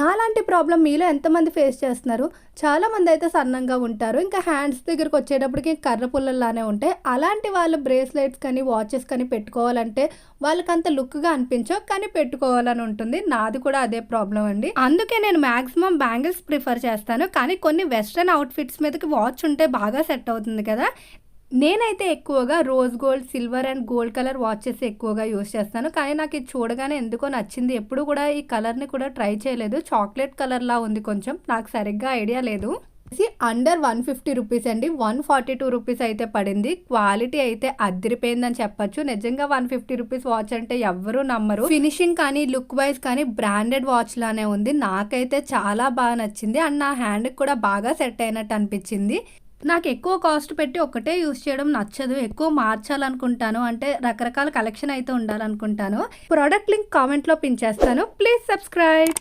నాలాంటి ప్రాబ్లమ్ మీలో ఎంతమంది ఫేస్ చేస్తున్నారు? చాలామంది అయితే సన్నంగా ఉంటారు. ఇంకా హ్యాండ్స్ దగ్గరికి వచ్చేటప్పటికి కర్ర పుల్లల్లానే ఉంటాయి. అలాంటి వాళ్ళు బ్రేస్లెట్స్ కానీ, వాచెస్ కానీ పెట్టుకోవాలంటే వాళ్ళకంత లుక్‌గా అనిపించవు. కానీ పెట్టుకోవాలని ఉంటుంది. నాది కూడా అదే ప్రాబ్లమ్ అండి. అందుకే నేను మాక్సిమం బ్యాంగిల్స్ ప్రిఫర్ చేస్తాను. కానీ కొన్ని వెస్టర్న్ అవుట్‌ఫిట్స్ మీదకి వాచ్ ఉంటే బాగా సెట్ అవుతుంది కదా! నేనైతే ఎక్కువగా rose gold, silver and gold colour watches ఎక్కువగా యూజ్ చేస్తాను. కానీ నాకు ఇది చూడగానే ఎందుకో నచ్చింది. ఎప్పుడు కూడా ఈ కలర్‌ని కూడా ట్రై చేయలేదు. చాక్లేట్ కలర్‌లా ఉంది కొంచెం. నాకు సరిగ్గా ఐడియా లేదు. అండర్ 150 రూపీస్ అండి. 142 రూపీస్ అయితే పడింది. క్వాలిటీ అయితే అదిరిపోయిందని చెప్పొచ్చు. నిజంగా 150 రూపీస్ వాచ్ అంటే ఎవ్వరూ నమ్మరు. ఫినిషింగ్ కానీ, లుక్ వైజ్ కానీ బ్రాండెడ్ వాచ్ లానే ఉంది. నాకైతే చాలా బాగా నచ్చింది. అండ్ నా హ్యాండ్‌కి కూడా బాగా సెట్ అయినట్టు అనిపించింది. నాకు ఎక్కువ కాస్ట్ పెట్టి ఒకటే యూజ్ చేయడం నచ్చదు. ఎక్కువ మార్చాలనుకుంటాను. అంటే రకరకాల కలెక్షన్ అయితే ఉండాలనుకుంటాను. ప్రొడక్ట్ లింక్ కామెంట్‌లో పిన్ చేస్తాను. Please subscribe.